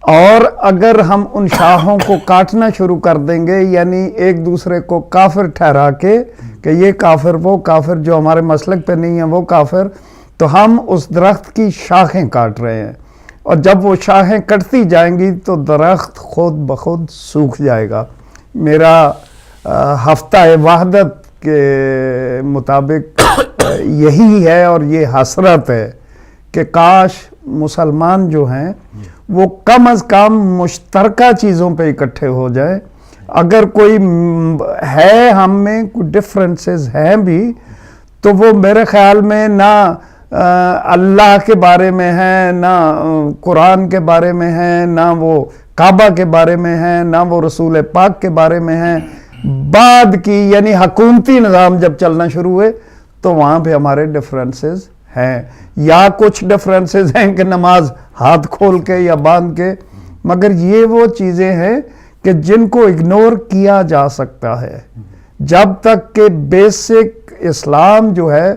اور اگر ہم ان شاہوں کو کاٹنا شروع کر دیں گے، یعنی ایک دوسرے کو کافر ٹھہرا کے کہ یہ کافر وہ کافر، جو ہمارے مسلک پہ نہیں ہے وہ کافر، تو ہم اس درخت کی شاخیں کاٹ رہے ہیں، اور جب وہ شاخیں کٹتی جائیں گی تو درخت خود بخود سوکھ جائے گا۔ میرا ہفتہ وحدت کے مطابق یہی ہے اور یہ حسرت ہے کہ کاش مسلمان جو ہیں وہ کم از کم مشترکہ چیزوں پہ اکٹھے ہو جائیں۔ اگر کوئی ہے ہم میں کوئی ڈفرینسز ہیں بھی، تو وہ میرے خیال میں نہ اللہ کے بارے میں ہیں، نہ قرآن کے بارے میں ہیں، نہ وہ کعبہ کے بارے میں ہیں، نہ وہ رسول پاک کے بارے میں ہیں۔ بعد کی یعنی حکومتی نظام جب چلنا شروع ہوئے تو وہاں پہ ہمارے ڈفرینسز ہیں، یا کچھ ڈفرینسز ہیں کہ نماز ہاتھ کھول کے یا باندھ کے، مگر یہ وہ چیزیں ہیں کہ جن کو اگنور کیا جا سکتا ہے۔ جب تک کہ بیسک اسلام جو ہے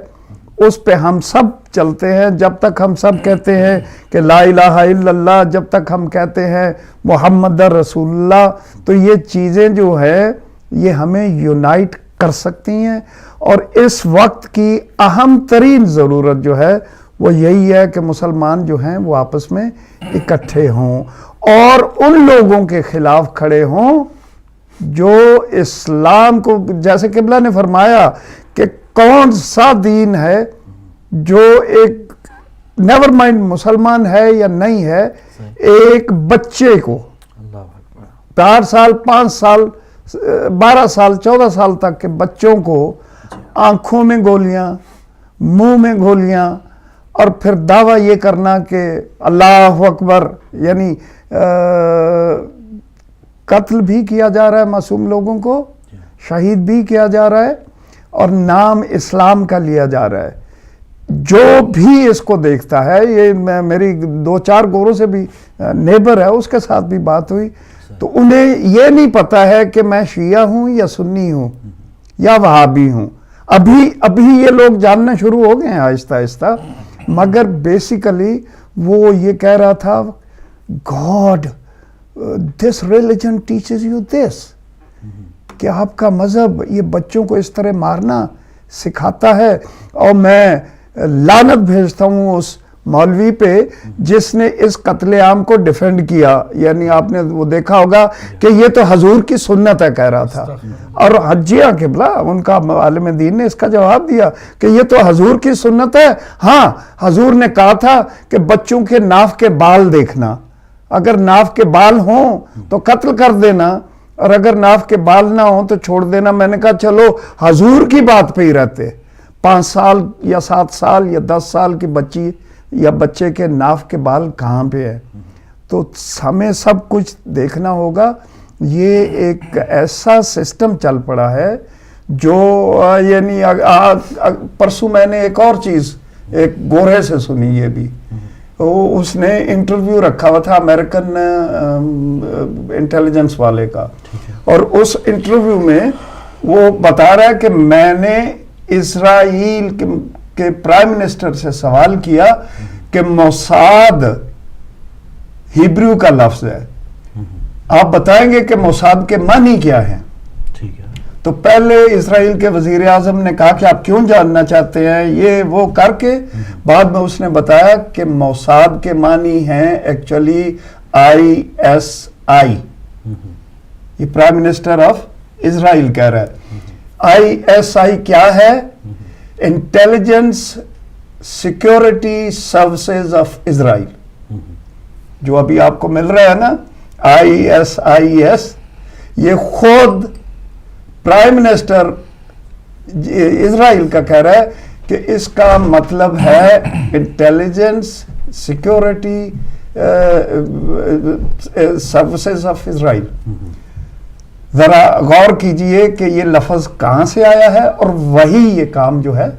اس پہ ہم سب چلتے ہیں، جب تک ہم سب کہتے ہیں کہ لا الہ الا اللہ، جب تک ہم کہتے ہیں محمد رسول اللہ، تو یہ چیزیں جو ہے یہ ہمیں یونائٹ کر سکتی ہیں۔ اور اس وقت کی اہم ترین ضرورت جو ہے وہ یہی ہے کہ مسلمان جو ہیں وہ آپس میں اکٹھے ہوں اور ان لوگوں کے خلاف کھڑے ہوں جو اسلام کو، جیسے قبلہ نے فرمایا کہ کون سا دین ہے جو ایک نیور مائنڈ مسلمان ہے یا نہیں ہے، ایک بچے کو 4 سال 5 سال 12 سال 14 سال تک کے بچوں کو آنکھوں میں گولیاں، منہ میں گولیاں، اور پھر دعویٰ یہ کرنا کہ اللہ اکبر، یعنی قتل بھی کیا جا رہا ہے معصوم لوگوں کو، شہید بھی کیا جا رہا ہے، اور نام اسلام کا لیا جا رہا ہے۔ جو بھی اس کو دیکھتا ہے، یہ میری 2-4 گوروں سے بھی نیبر ہے، اس کے ساتھ بھی بات ہوئی، تو انہیں یہ نہیں پتا ہے کہ میں شیعہ ہوں یا سنی ہوں یا وہابی ہوں۔ ابھی یہ لوگ جاننا شروع ہو گئے ہیں آہستہ آہستہ، مگر بیسیکلی وہ یہ کہہ رہا تھا God this religion teaches you this, کہ آپ کا مذہب یہ بچوں کو اس طرح مارنا سکھاتا ہے۔ اور میں لعنت بھیجتا ہوں اس مولوی پہ جس نے اس قتل عام کو ڈیفینڈ کیا، یعنی آپ نے وہ دیکھا ہوگا کہ یہ تو حضور کی سنت ہے کہہ رہا تھا، اور حجیہ قبلہ ان کا عالم دین نے اس کا جواب دیا کہ یہ تو حضور کی سنت ہے۔ ہاں، حضور نے کہا تھا کہ بچوں کے ناف کے بال دیکھنا، اگر ناف کے بال ہوں تو قتل کر دینا، اور اگر ناف کے بال نہ ہوں تو چھوڑ دینا۔ میں نے کہا چلو حضور کی بات پہ ہی رہتے، 5 سال یا 7 سال یا 10 سال کی بچی یا بچے کے ناف کے بال کہاں پہ ہے؟ تو ہمیں سب کچھ دیکھنا ہوگا۔ یہ ایک ایسا سسٹم چل پڑا ہے جو یعنی پرسوں میں نے ایک اور چیز ایک گورے سے سنی، یہ بھی اس نے انٹرویو رکھا ہوا تھا امریکن انٹیلیجنس والے کا، اور اس انٹرویو میں وہ بتا رہا ہے کہ میں نے اسرائیل کے پرائم منسٹر سے سوال کیا کہ موساد ہیبریو کا لفظ ہے، آپ بتائیں گے کہ موساد کے معنی کیا ہیں؟ تو پہلے اسرائیل کے وزیر اعظم نے کہا کہ آپ کیوں جاننا چاہتے ہیں، یہ وہ کر کے بعد میں اس نے بتایا کہ موساد کے معنی ہیں ایکچولی ISI، یہ پرائم منسٹر آف اسرائیل کہہ رہا ہے۔ ISI کیا ہے؟ Intelligence security services of Israel, جو ابھی آپ کو مل رہا ہے نا ISIS، یہ خود پرائم منسٹر اسرائیل کا کہہ رہا ہے کہ اس کا مطلب ہے intelligence security services of Israel. ذرا غور کیجئے کہ یہ لفظ کہاں سے آیا ہے، اور وہی یہ کام جو ہے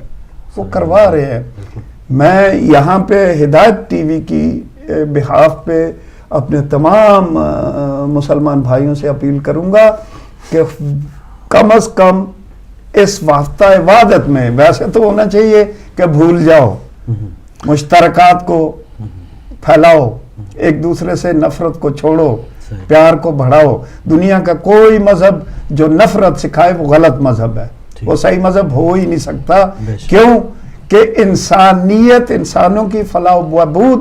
وہ کروا رہے ہیں۔ میں یہاں پہ ہدایت ٹی وی کی بہاف پہ اپنے تمام مسلمان بھائیوں سے اپیل کروں گا کہ کم از کم اس واسطہ عبادت میں، ویسے تو ہونا چاہیے کہ بھول جاؤ، مشترکات کو پھیلاؤ، ایک دوسرے سے نفرت کو چھوڑو, پیار کو بڑھاؤ. دنیا کا کوئی مذہب جو نفرت سکھائے وہ غلط مذہب ہے, وہ صحیح مذہب ہو ہی نہیں سکتا. کیوں کہ انسانیت, انسانوں کی فلاح و بہبود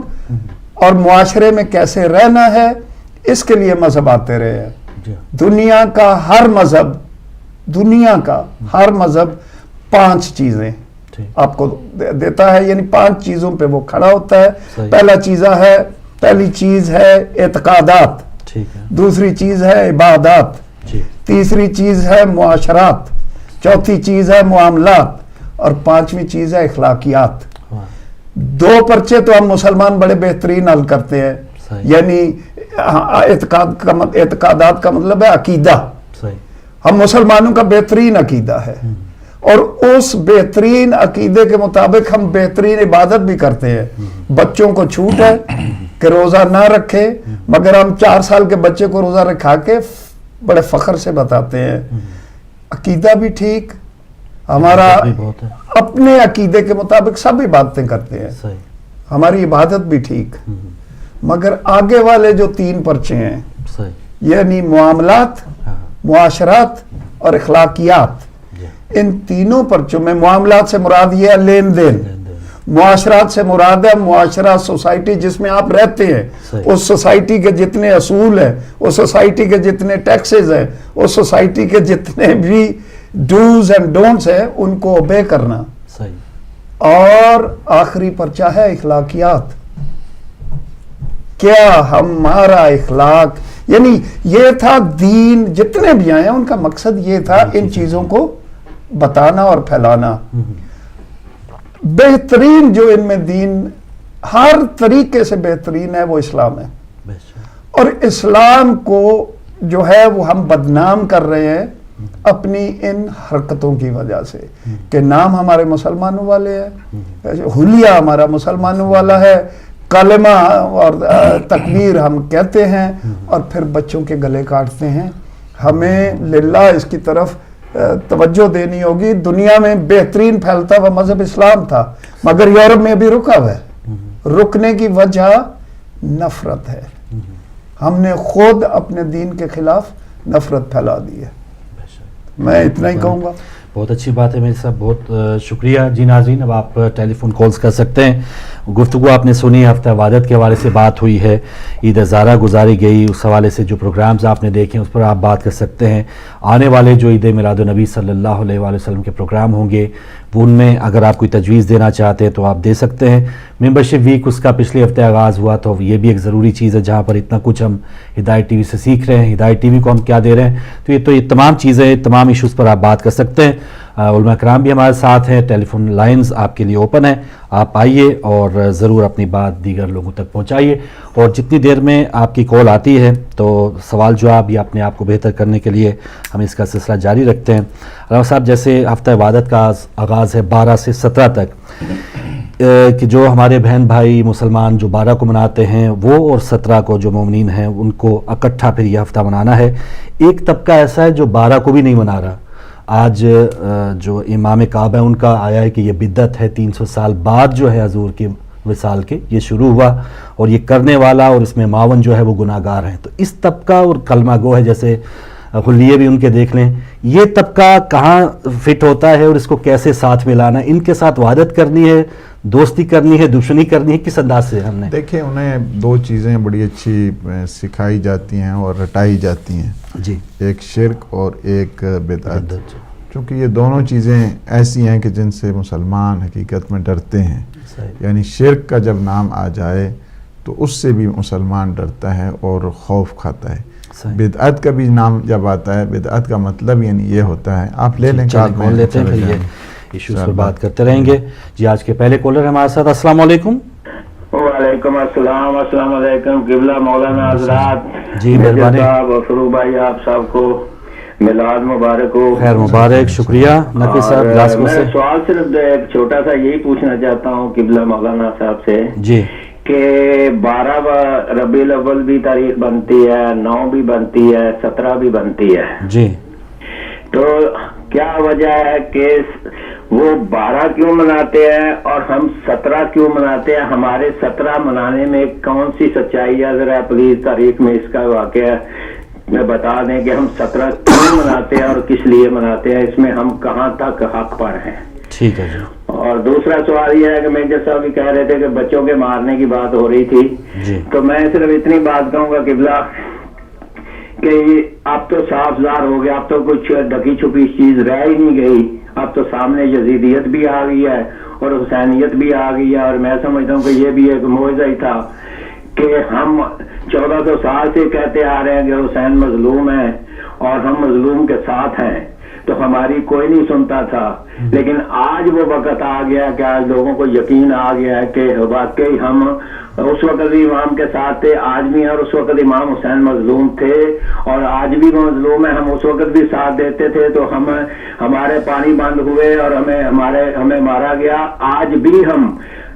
اور معاشرے میں کیسے رہنا ہے, اس کے لیے مذہب آتے رہے ہیں. دنیا کا ہر مذہب 5 چیزیں آپ کو دیتا ہے, یعنی 5 چیزوں پہ وہ کھڑا ہوتا ہے. پہلی چیز ہے اعتقادات, دوسری چیز ہے عبادات, تیسری چیز ہے معاشرات, چوتھی چیز ہے معاملات, اور 5ویں چیز ہے اخلاقیات. 2 پرچے تو ہم مسلمان بڑے بہترین حل کرتے ہیں, یعنی اعتقادات کا مطلب ہے عقیدہ. ہم مسلمانوں کا بہترین عقیدہ ہے, اور اس بہترین عقیدے کے مطابق ہم بہترین عبادت بھی کرتے ہیں. بچوں کو چھوٹ ہے کہ روزہ نہ رکھے, مگر ہم 4 سال کے بچے کو روزہ رکھا کے بڑے فخر سے بتاتے ہیں. عقیدہ بھی ٹھیک, ہمارا اپنے عقیدے کے مطابق سب عبادتیں کرتے ہیں, ہماری عبادت بھی ٹھیک, مگر آگے والے جو 3 پرچے ہیں, یعنی معاملات, معاشرات اور اخلاقیات, ان تینوں پرچوں میں معاملات سے مراد یہ ہے لین دین, معاشرات سے مراد ہے معاشرہ, سوسائٹی جس میں آپ رہتے ہیں, اس سوسائٹی کے جتنے اصول ہیں, اس سوسائٹی کے جتنے ٹیکسز ہیں, اس سوسائٹی کے جتنے بھی ڈوز اینڈ ڈونٹس ہیں, ان کو اوبے کرنا. اور آخری پرچہ ہے اخلاقیات. کیا ہمارا اخلاق, یعنی یہ تھا دین, جتنے بھی آئے ہیں ان کا مقصد یہ تھا ان چیزوں کو بتانا اور پھیلانا. بہترین جو ان میں دین ہر طریقے سے بہترین ہے وہ اسلام ہے, اور اسلام کو جو ہے وہ ہم بدنام کر رہے ہیں اپنی ان حرکتوں کی وجہ سے, کہ نام ہمارے مسلمانوں والے ہیں, حلیہ ہمارا مسلمانوں والا ہے, کلمہ اور تکبیر ہم کہتے ہیں, اور پھر بچوں کے گلے کاٹتے ہیں. ہمیں للہ اس کی طرف توجہ دینی ہوگی. دنیا میں بہترین پھیلتا ہوا مذہب اسلام تھا, مگر یورپ میں بھی رکا ہوا ہے. رکنے کی وجہ نفرت ہے. ہم نے خود اپنے دین کے خلاف نفرت پھیلا دی ہے. میں اتنا ہی کہوں گا. بہت اچھی بات ہے میرے صاحب, بہت شکریہ. جی ناظرین, اب آپ ٹیلی فون کالز کر سکتے ہیں. گفتگو آپ نے سنی, ہفتہ عبادت کے حوالے سے بات ہوئی ہے, عید زارہ گزاری گئی, اس حوالے سے جو پروگرامز آپ نے دیکھے اس پر آپ بات کر سکتے ہیں. آنے والے جو عید میلاد النبی صلی اللہ علیہ وآلہ وسلم کے پروگرام ہوں گے, وہ ان میں اگر آپ کوئی تجویز دینا چاہتے ہیں تو آپ دے سکتے ہیں. ممبرشپ ویک اس کا پچھلے ہفتے آغاز ہوا, تو یہ بھی ایک ضروری چیز ہے جہاں پر اتنا کچھ ہم ہدایت ٹی وی سے سیکھ رہے ہیں. ہدایت ٹی وی کو ہم کیا دے رہے ہیں, تو یہ تمام چیزیں, تمام ایشوز پر آپ بات کر سکتے ہیں. علماء کرام بھی ہمارے ساتھ ہیں, ٹیلی فون لائنز آپ کے لیے اوپن ہیں, آپ آئیے اور ضرور اپنی بات دیگر لوگوں تک پہنچائیے. اور جتنی دیر میں آپ کی کال آتی ہے تو سوال جواب یا اپنے آپ کو بہتر کرنے کے لیے ہم اس کا سلسلہ جاری رکھتے ہیں. علامہ صاحب, جیسے ہفتہ عبادت کا آغاز ہے 12 سے 17 تک, کہ جو ہمارے بہن بھائی مسلمان جو 12 کو مناتے ہیں, وہ اور 17 کو جو مومنین ہیں ان کو اکٹھا پھر یہ ہفتہ منانا ہے. ایک طبقہ ایسا ہے جو 12 کو بھی نہیں منا رہا. آج جو امام کعبہ ہے ان کا آیا ہے کہ یہ بدعت ہے, 300 سال بعد جو ہے حضور کی وصال کے یہ شروع ہوا, اور یہ کرنے والا اور اس میں معاون جو ہے وہ گناہ گار ہیں. تو اس طبقہ اور کلمہ گو ہے, جیسے خلیے بھی ان کے دیکھ لیں, یہ طبقہ کہاں فٹ ہوتا ہے اور اس کو کیسے ساتھ ملانا, ان کے ساتھ وحدت کرنی ہے, دوستی کرنی ہے, دشمنی کرنی ہے, کس انداز سے؟ ہم نے دیکھیں انہیں 2 چیزیں بڑی اچھی سکھائی جاتی ہیں اور رٹائی جاتی ہیں جی, ایک شرک اور ایک بدعت. چونکہ یہ دونوں چیزیں ایسی ہیں کہ جن سے مسلمان حقیقت میں ڈرتے ہیں. یعنی شرک کا جب نام آ جائے تو اس سے بھی مسلمان ڈرتا ہے اور خوف کھاتا ہے. بدعت کا بھی نام جب آتا ہے, بدعت کا مطلب یعنی یہ ہوتا ہے, آپ لے لیں کال لیتے ہیں, پھر یہ ایشوز پر بات کرتے رہیں گے. جی, آج کے پہلے کالر ہمارے ساتھ. السلام علیکم. وعلیکم السلام. السلام علیکم قبلہ مولانا حضرات. جی مہربانی صاحب اور فروغ بھائی, آپ سب کو میلاد مبارک ہو. خیر مبارک. شکریہ نقی صاحب. میں سوال صرف ایک چھوٹا سا یہی پوچھنا چاہتا ہوں قبلہ مولانا صاحب سے جی, کہ 12 ربیع الاول بھی تاریخ بنتی ہے, 9 بھی بنتی ہے, 17 بھی بنتی ہے جی, تو کیا وجہ ہے کہ وہ 12 کیوں مناتے ہیں اور ہم 17 کیوں مناتے ہیں؟ ہمارے 17 منانے میں کون سی سچائی ہے؟ ذرا پلیز تاریخ میں اس کا واقعہ میں بتا دیں کہ ہم 17 کیوں مناتے ہیں اور کس لیے مناتے ہیں، اس میں ہم کہاں تک حق پر ہیں؟ ٹھیک ہے جی. اور دوسرا سوال یہ ہے کہ میجر صاحب بھی کہہ رہے تھے کہ بچوں کے مارنے کی بات ہو رہی تھی جی. تو میں صرف اتنی بات کہوں گا قبلہ کہ اب تو صاف ظاہر ہو گیا، اب تو کچھ ڈکی چھپی چیز رہ ہی نہیں گئی، اب تو سامنے یزیدیت بھی آ گئی ہے اور حسینیت بھی آ گئی ہے، اور میں سمجھتا ہوں کہ یہ بھی ایک معجزہ ہی تھا کہ ہم 1400 سال سے کہتے آ رہے ہیں کہ حسین مظلوم ہے اور ہم مظلوم کے ساتھ ہیں، تو ہماری کوئی نہیں سنتا تھا، لیکن آج وہ وقت آ گیا کہ آج لوگوں کو یقین آ گیا ہے کہ واقعی ہم اس وقت بھی امام کے ساتھ تھے، آج بھی ہیں، اور اس وقت امام حسین مظلوم تھے اور آج بھی مظلوم ہے، ہم اس وقت بھی ساتھ دیتے تھے تو ہمارے پانی بند ہوئے اور ہمیں مارا گیا، آج بھی ہم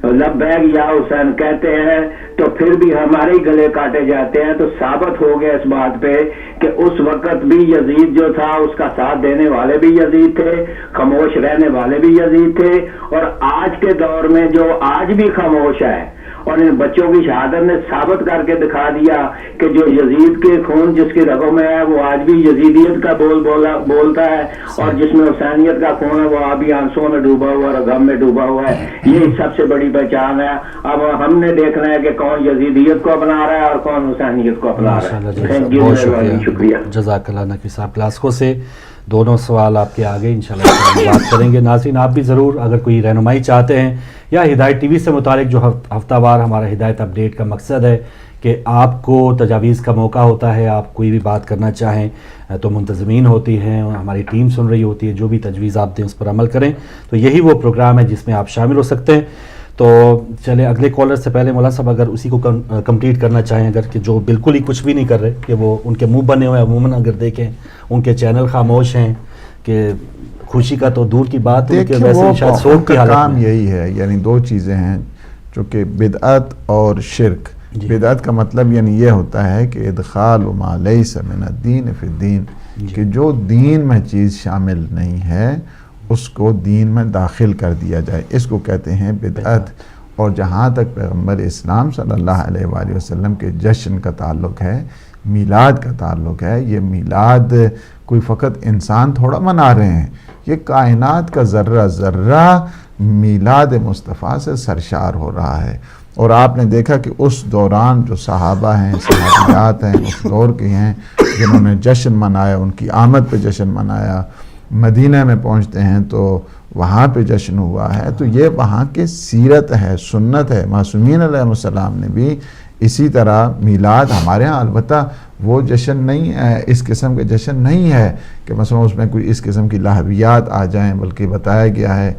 لبیک یا حسین کہتے ہیں تو پھر بھی ہمارے ہی گلے کاٹے جاتے ہیں، تو ثابت ہو گیا اس بات پہ کہ اس وقت بھی یزید جو تھا اس کا ساتھ دینے والے بھی یزید تھے، خاموش رہنے والے بھی یزید تھے، اور آج کے دور میں جو آج بھی خاموش ہے اور ان بچوں کی شہادت نے ثابت کر کے دکھا دیا کہ جو یزید کے خون جس کی رگوں میں ہے وہ آج بھی یزیدیت کا بولتا ہے، اور جس میں حسینیت کا خون ہے وہ ابھی آنسوں میں ڈوبا ہوا اور غم میں ڈوبا ہوا ہے، یہ سب سے بڑی پہچان ہے۔ اب ہم نے دیکھنا ہے کہ کون یزیدیت کو اپنا رہا ہے اور کون حسینیت کو اپنا رہا ہے۔ بہت شکریہ، جزاک اللہ نقوی صاحب کلاسکو سے دونوں سوال آپ کے آگے انشاءاللہ بات کریں گے۔ ناظرین آپ بھی ضرور اگر کوئی رہنمائی چاہتے ہیں یا ہدایت ٹی وی سے متعلق جو ہفتہ وار ہمارا ہدایت اپڈیٹ کا مقصد ہے کہ آپ کو تجاویز کا موقع ہوتا ہے، آپ کوئی بھی بات کرنا چاہیں تو منتظمین ہوتی ہیں، ہماری ٹیم سن رہی ہوتی ہے، جو بھی تجویز آپ دیں اس پر عمل کریں، تو یہی وہ پروگرام ہے جس میں آپ شامل ہو سکتے ہیں۔ تو چلے اگلے کالر سے پہلے مولانا صاحب اگر اسی کو کمپلیٹ کرنا چاہیں، اگر کہ جو بالکل ہی کچھ بھی نہیں کر رہے، کہ وہ ان کے منہ بنے ہوئے عموماً اگر دیکھیں ان کے چینل خاموش ہیں، کہ خوشی کا تو دور کی بات ہے کہ ویسے شاید سوگ کی حالت کام میں یہی ہے، یعنی دو چیزیں ہیں جو کہ بدعت اور شرک۔ بدعت کا مطلب یعنی یہ ہوتا ہے کہ ادخال ما لیس من الدین فی الدین، کہ جو دین میں چیز شامل نہیں ہے اس کو دین میں داخل کر دیا جائے، اس کو کہتے ہیں بدعت۔ اور جہاں تک پیغمبر اسلام صلی اللہ علیہ وآلہ وسلم کے جشن کا تعلق ہے، میلاد کا تعلق ہے، یہ میلاد کوئی فقط انسان تھوڑا منا رہے ہیں، یہ کائنات کا ذرہ ذرہ میلاد مصطفیٰ سے سرشار ہو رہا ہے۔ اور آپ نے دیکھا کہ اس دوران جو صحابہ ہیں، صحابیات ہیں، اس دور کے ہیں جنہوں نے جشن منایا، ان کی آمد پہ جشن منایا، مدینہ میں پہنچتے ہیں تو وہاں پہ جشن ہوا ہے، تو یہ وہاں کے سیرت ہے، سنت ہے۔ معصومین علیہ السلام نے بھی اسی طرح میلاد ہمارے ہاں البتہ وہ جشن نہیں ہے، اس قسم کے جشن نہیں ہے کہ مثلا اس میں کوئی اس قسم کی لہویات آ جائیں، بلکہ بتایا گیا ہے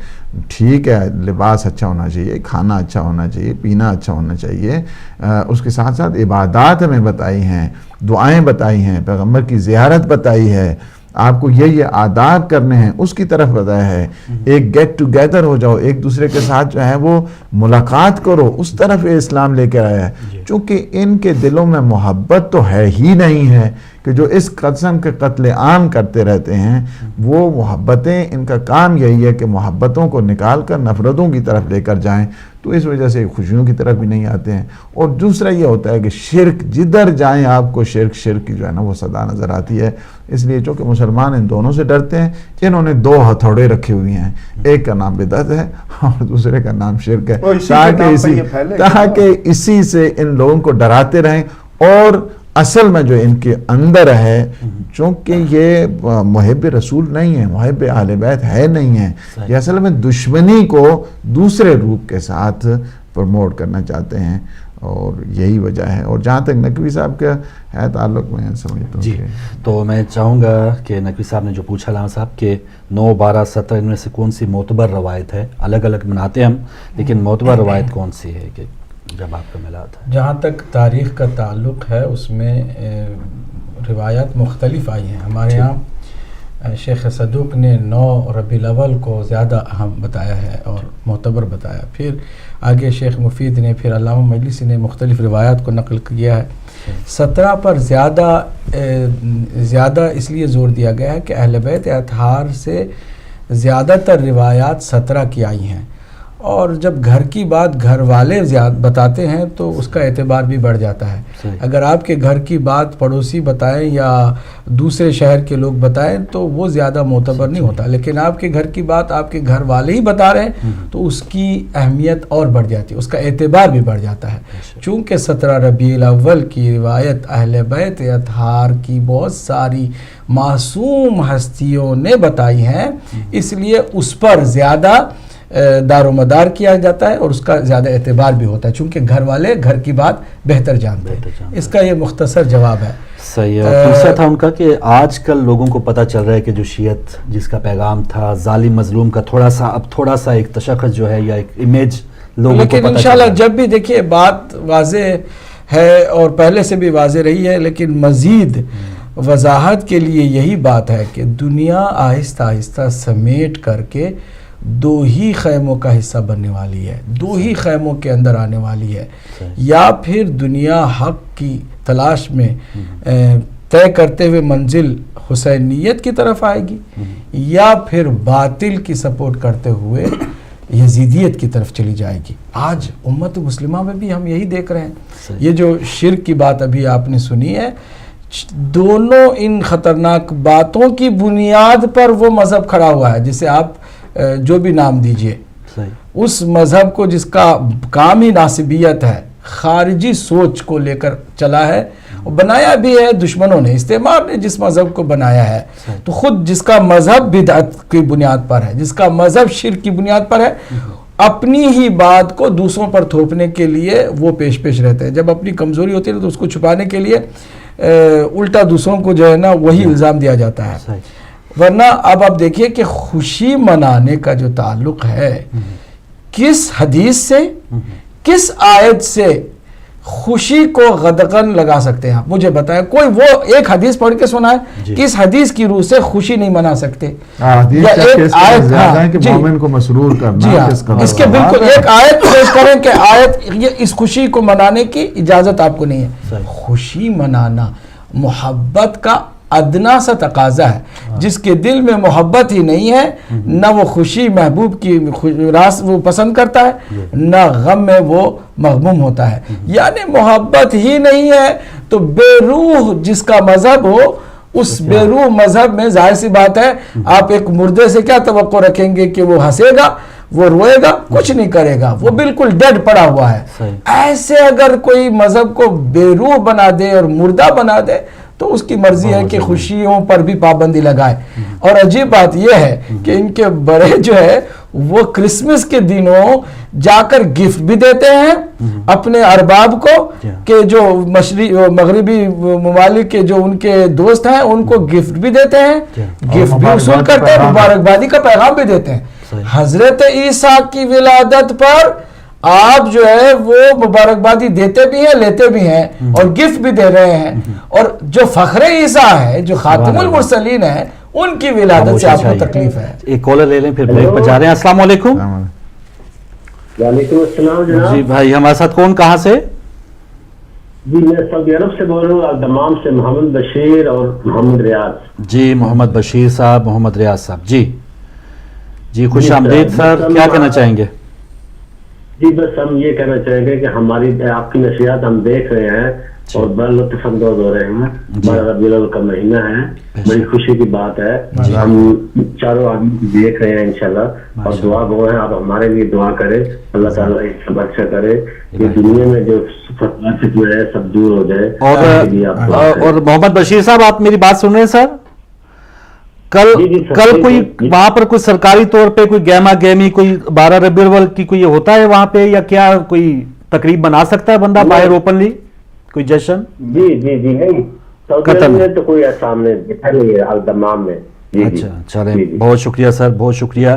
ٹھیک ہے لباس اچھا ہونا چاہیے، کھانا اچھا ہونا چاہیے، پینا اچھا ہونا چاہیے، اس کے ساتھ ساتھ عبادات ہمیں بتائی ہیں، دعائیں بتائی ہیں، پیغمبر کی زیارت بتائی ہے، آپ کو یہ آداب کرنے ہیں اس کی طرف بتایا ہے، ایک گیٹ ٹوگیدر ہو جاؤ، ایک دوسرے کے ساتھ جو ہے وہ ملاقات کرو، اس طرف یہ اسلام لے کر آیا ہے۔ چونکہ ان کے دلوں میں محبت تو ہے ہی نہیں ہے کہ جو اس قسم کے قتل عام کرتے رہتے ہیں، وہ محبتیں، ان کا کام یہی ہے کہ محبتوں کو نکال کر نفرتوں کی طرف لے کر جائیں، تو اس وجہ سے خوشیوں کی طرف بھی نہیں آتے ہیں۔ اور دوسرا یہ ہوتا ہے کہ شرک، جدھر جائیں آپ کو شرک شرک کی جو ہے نا وہ صدا نظر آتی ہے۔ اس لیے چونکہ مسلمان ان دونوں سے ڈرتے ہیں، جنہوں نے دو ہتھوڑے رکھے ہوئے ہیں، ایک کا نام بدعت ہے اور دوسرے کا نام شرک ہے، تاکہ اسی سے ان لوگوں کو ڈراتے رہیں۔ اور اصل میں جو ان کے اندر ہے، چونکہ یہ محب رسول نہیں ہے، محب اہل بیت ہے نہیں ہے، یہ اصل میں دشمنی کو دوسرے روپ کے ساتھ پروموٹ کرنا چاہتے ہیں، اور یہی وجہ ہے۔ اور جہاں تک نقوی صاحب کا ہے تعلق، میں سمجھتا ہوں جی، تو میں چاہوں گا کہ نقوی صاحب نے جو پوچھا علامہ صاحب کہ 9، 12، 17 ان میں سے کون سی معتبر روایت ہے؟ الگ الگ مناتے ہم، لیکن معتبر روایت کون سی ہے کہ جب آپ کا ملا تھا؟ جہاں تک تاریخ کا تعلق ہے اس میں روایات مختلف آئی ہیں۔ ہمارے یہاں شیخ صدوق نے 9 ربیع الاول کو زیادہ اہم بتایا ہے اور معتبر بتایا، پھر آگے شیخ مفید نے، پھر علامہ مجلسی نے مختلف روایات کو نقل کیا ہے۔ 17 پر زیادہ اس لیے زور دیا گیا ہے کہ اہل بیت اطہار سے زیادہ تر روایات 17 کی آئی ہیں، اور جب گھر کی بات گھر والے بتاتے ہیں تو اس کا اعتبار بھی بڑھ جاتا ہے۔ اگر آپ کے گھر کی بات پڑوسی بتائیں یا دوسرے شہر کے لوگ بتائیں تو وہ زیادہ معتبر نہیں ہوتا، لیکن آپ کے گھر کی بات آپ کے گھر والے ہی بتا رہے ہیں تو اس کی اہمیت اور بڑھ جاتی ہے، اس کا اعتبار بھی بڑھ جاتا ہے۔ چونکہ 17 ربیع الاول کی روایت اہل بیت اطہار کی بہت ساری معصوم ہستیوں نے بتائی ہیں، اس لیے اس پر زیادہ دار و مدار کیا جاتا ہے اور اس کا زیادہ اعتبار بھی ہوتا ہے، چونکہ گھر والے گھر کی بات بہتر جانتے ہیں۔ اس کا یہ مختصر جواب ہے۔ صحیح ہے۔ اور دوسرا تھا ان کا کہ آج کل لوگوں کو پتہ چل رہا ہے کہ جو شیعت جس کا پیغام تھا ظالم مظلوم کا تھوڑا سا ایک تشخص جو ہے یا ایک امیج لوگوں کو لیکن پتہ انشاءاللہ چل رہا ہے۔ جب بھی دیکھیے بات واضح ہے اور پہلے سے بھی واضح رہی ہے، لیکن مزید وضاحت کے لیے یہی بات ہے کہ دنیا آہستہ آہستہ سمیٹ کر کے دو ہی خیموں کا حصہ بننے والی ہے، دو ہی خیموں کے اندر آنے والی ہے۔ یا پھر دنیا حق کی تلاش میں طے کرتے ہوئے منزل حسینیت کی طرف آئے گی، یا پھر باطل کی سپورٹ کرتے ہوئے یزیدیت کی طرف چلی جائے گی۔ آج امت مسلمہ میں بھی ہم یہی دیکھ رہے ہیں۔ یہ جو شرک کی بات ابھی آپ نے سنی ہے، دونوں ان خطرناک باتوں کی بنیاد پر وہ مذہب کھڑا ہوا ہے، جسے آپ جو بھی نام دیجئے، اس مذہب کو جس کا کام ہی ناسبیت ہے، خارجی سوچ کو لے کر چلا ہے، اور بنایا بھی ہے دشمنوں نے، استعمار نے جس مذہب کو بنایا ہے، تو خود جس کا مذہب بدعت کی بنیاد پر ہے، جس کا مذہب شرک کی بنیاد پر ہے، اپنی ہی بات کو دوسروں پر تھوپنے کے لیے وہ پیش رہتے ہیں۔ جب اپنی کمزوری ہوتی ہے تو اس کو چھپانے کے لیے الٹا دوسروں کو جو ہے نا وہی الزام دیا جاتا ہے۔ ورنہ اب آپ دیکھیے کہ خوشی منانے کا جو تعلق ہے، کس حدیث سے کس آیت سے خوشی کو غدغن لگا سکتے ہیں؟ آپ مجھے بتائیں، کوئی وہ ایک حدیث پڑھ کے سنائے کس حدیث کی روح سے خوشی نہیں منا سکتے؟ حدیث کہ مومن کو مسرور کرنا، اس کے بالکل ایک آیت پیش کریں کہ آیت یہ اس خوشی کو منانے کی اجازت آپ کو نہیں ہے۔ خوشی منانا محبت کا ادنا سا تقاضا ہے۔ جس کے دل میں محبت ہی نہیں ہے، نہ وہ خوشی محبوب کی راس وہ پسند کرتا ہے، نہ غم میں وہ مغموم ہوتا ہے۔ یعنی محبت ہی نہیں ہے تو بے روح جس کا مذہب ہو، اس بے روح مذہب میں ظاہر سی بات ہے آپ ایک مردے سے کیا توقع رکھیں گے کہ وہ ہنسے گا، وہ روئے گا، کچھ نہیں کرے گا، وہ بالکل ڈیڈ پڑا ہوا ہے۔ ایسے اگر کوئی مذہب کو بے روح بنا دے اور مردہ بنا دے تو اس کی مرضی ہے کہ خوشیوں پر بھی پابندی لگائے۔ اور عجیب بات یہ ہے کہ ان کے بڑے جو ہے وہ کرسمس کے دنوں جا کر گفٹ بھی دیتے ہیں اپنے ارباب کو، کہ جو مغربی ممالک کے جو ان کے دوست ہیں ان کو گفٹ بھی دیتے ہیں، گفٹ بھی وصول کرتے ہیں، مبارکبادی کا پیغام بھی دیتے ہیں۔ حضرت عیسیٰ کی ولادت پر آپ جو ہے وہ مبارکبادی دیتے بھی ہیں، لیتے بھی ہیں اور گفٹ بھی دے رہے ہیں، اور جو فخر عیسیٰ ہے، جو خاتم المرسلین ہے، ان کی ولادت سے آپ کو تکلیف ہے۔ ایک کالر لے لیں پھر بریک پر جا رہے ہیں۔ السلام علیکم۔ وعلیکم السلام جناب۔ جی بھائی، ہمارے ساتھ کون کہاں سے؟ جی میں سعودی عرب سے بول رہا ہوں، دمام سے محمد بشیر اور محمد ریاض۔ جی محمد بشیر صاحب، محمد ریاض صاحب، جی خوش آمدید سر، کیا کہنا چاہیں گے؟ جی بس ہم یہ کہنا چاہیں گے کہ ہماری آپ کی نشریات ہم دیکھ رہے ہیں اور بڑا لطف اندوز ہو رہے ہیں۔ بڑا ربیع الاول کا مہینہ ہے، بڑی خوشی کی بات ہے۔ ہم چاروں آدمی دیکھ رہے ہیں انشاءاللہ، اور دعا گو ہیں، آپ ہمارے لیے دعا کریں، اللہ تعالیٰ اس سے اچھا کرے کہ دنیا میں جو فساد جو ہے سب دور ہو جائے۔ اور محمد بشیر صاحب، آپ میری بات سن رہے ہیں سر؟ کل کوئی وہاں پر کوئی سرکاری طور پہ کوئی گیما گیمی کوئی 12 ربیع الاول کی کوئی ہوتا ہے وہاں پہ، یا کیا کوئی تقریب بنا سکتا ہے بندہ باہر اوپنلی کوئی جشن؟ جی نہیں، سعودی عرب میں تو کوئی ایسا ہم نے دیکھا نہیں ہے الدمام میں۔ اچھا چلیں، بہت شکریہ سر، بہت شکریہ۔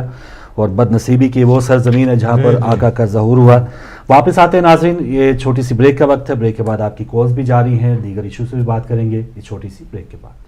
اور بد نصیبی کی وہ سرزمین ہے جہاں پر آقا کا ظہور ہوا۔ واپس آتے ہیں ناظرین، یہ چھوٹی سی بریک کا وقت ہے، بریک کے بعد آپ کی کالز بھی جاری ہیں، دیگر ایشو سے بھی بات کریں گے، یہ چھوٹی سی بریک کے بعد۔